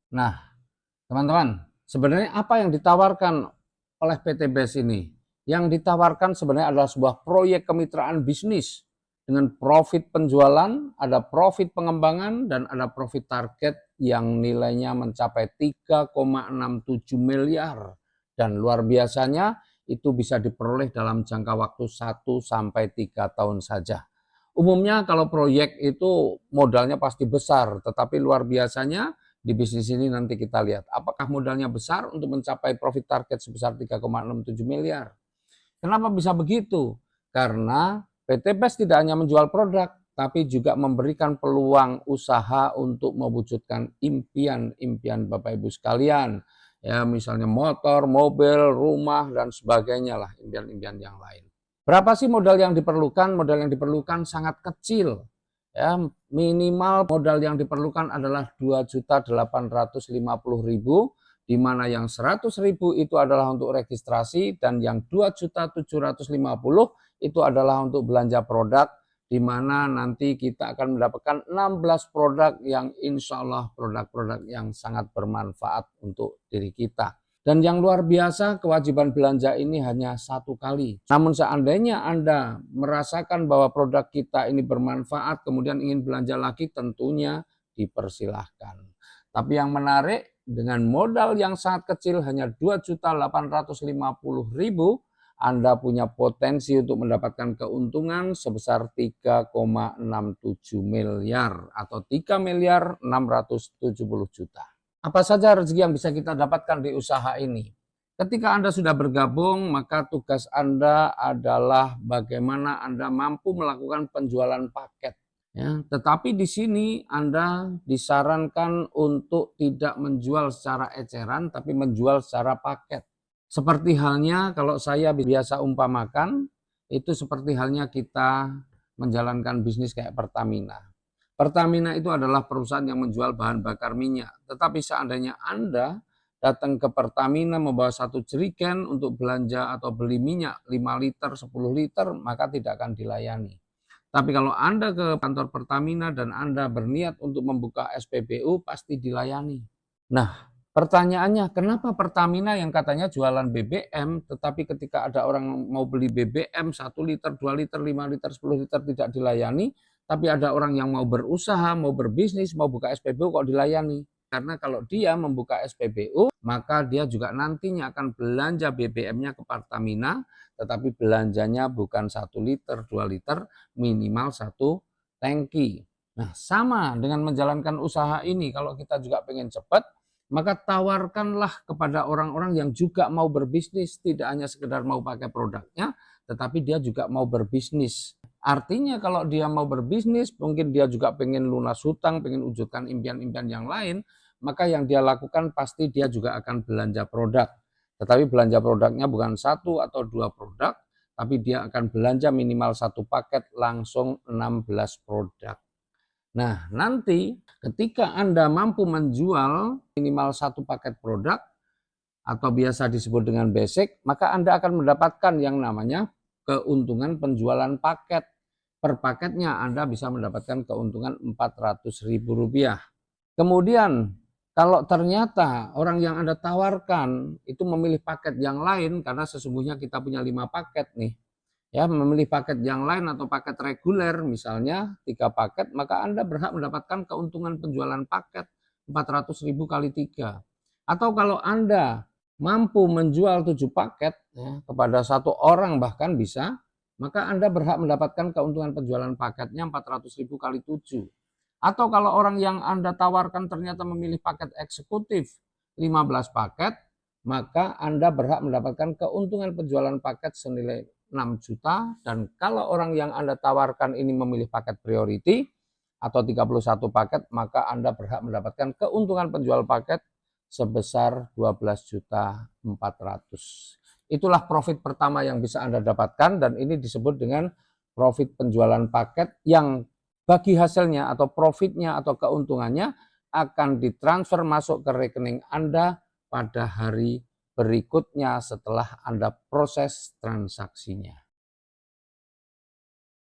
Nah, teman-teman, sebenarnya apa yang ditawarkan oleh PT BES ini? Yang ditawarkan sebenarnya adalah sebuah proyek kemitraan bisnis dengan profit penjualan, ada profit pengembangan, dan ada profit target yang nilainya mencapai 3,67 miliar. Dan luar biasanya itu bisa diperoleh dalam jangka waktu 1 sampai 3 tahun saja. Umumnya kalau proyek itu modalnya pasti besar, tetapi luar biasanya di bisnis ini nanti kita lihat apakah modalnya besar untuk mencapai profit target sebesar 3,67 miliar. Kenapa bisa begitu? Karena PT PES tidak hanya menjual produk, tapi juga memberikan peluang usaha untuk mewujudkan impian-impian Bapak Ibu sekalian. Ya, misalnya motor, mobil, rumah, dan sebagainya lah, impian-impian yang lain. Berapa sih modal yang diperlukan? Modal yang diperlukan sangat kecil. Ya, minimal modal yang diperlukan adalah 2.850.000, di mana yang 100.000 itu adalah untuk registrasi dan yang 2.750.000 itu adalah untuk belanja produk, di mana nanti kita akan mendapatkan 16 produk yang insya Allah produk-produk yang sangat bermanfaat untuk diri kita. Dan yang luar biasa, kewajiban belanja ini hanya 1 kali. Namun seandainya Anda merasakan bahwa produk kita ini bermanfaat, kemudian ingin belanja lagi, tentunya dipersilahkan. Tapi yang menarik, dengan modal yang sangat kecil, hanya 2.850.000, Anda punya potensi untuk mendapatkan keuntungan sebesar 3,67 miliar atau 3.670.000.000. Apa saja rezeki yang bisa kita dapatkan di usaha ini? Ketika Anda sudah bergabung, maka tugas Anda adalah bagaimana Anda mampu melakukan penjualan paket. Ya, tetapi di sini Anda disarankan untuk tidak menjual secara eceran, tapi menjual secara paket. Seperti halnya kalau saya biasa umpamakan, itu seperti halnya kita menjalankan bisnis kayak Pertamina. Pertamina itu adalah perusahaan yang menjual bahan bakar minyak. Tetapi seandainya Anda datang ke Pertamina membawa 1 jerigen untuk belanja atau beli minyak 5 liter, 10 liter, maka tidak akan dilayani. Tapi kalau Anda ke kantor Pertamina dan Anda berniat untuk membuka SPBU, pasti dilayani. Nah, pertanyaannya, kenapa Pertamina yang katanya jualan BBM, tetapi ketika ada orang mau beli BBM 1 liter, 2 liter, 5 liter, 10 liter tidak dilayani, tapi ada orang yang mau berusaha, mau berbisnis, mau buka SPBU kok dilayani? Karena kalau dia membuka SPBU, maka dia juga nantinya akan belanja BBM-nya ke Pertamina, tetapi belanjanya bukan 1 liter, 2 liter, minimal 1 tangki. Nah, sama dengan menjalankan usaha ini, kalau kita juga pengen cepat, maka tawarkanlah kepada orang-orang yang juga mau berbisnis, tidak hanya sekedar mau pakai produknya, tetapi dia juga mau berbisnis. Artinya kalau dia mau berbisnis, mungkin dia juga pengen lunas hutang, pengen wujudkan impian-impian yang lain, maka yang dia lakukan pasti dia juga akan belanja produk. Tetapi belanja produknya bukan 1 atau 2 produk, tapi dia akan belanja minimal 1 paket langsung 16 produk. Nah, nanti ketika Anda mampu menjual minimal 1 paket produk, atau biasa disebut dengan basic, maka Anda akan mendapatkan yang namanya keuntungan penjualan paket. Per paketnya Anda bisa mendapatkan keuntungan Rp400.000. Kemudian kalau ternyata orang yang Anda tawarkan itu memilih paket yang lain, karena sesungguhnya kita punya 5 paket nih, ya, memilih paket yang lain atau paket reguler misalnya 3 paket, maka Anda berhak mendapatkan keuntungan penjualan paket 400.000 kali 3. Atau kalau Anda mampu menjual 7 paket ya, kepada 1 orang bahkan bisa, maka Anda berhak mendapatkan keuntungan penjualan paketnya 400.000 kali 7. Atau kalau orang yang Anda tawarkan ternyata memilih paket eksekutif 15 paket, maka Anda berhak mendapatkan keuntungan penjualan paket senilai 6 juta. Dan kalau orang yang Anda tawarkan ini memilih paket priority atau 31 paket, maka Anda berhak mendapatkan keuntungan penjual paket sebesar 12.400.000. Itulah profit pertama yang bisa Anda dapatkan, dan ini disebut dengan profit penjualan paket yang bagi hasilnya atau profitnya atau keuntungannya akan ditransfer masuk ke rekening Anda pada hari berikutnya setelah Anda proses transaksinya.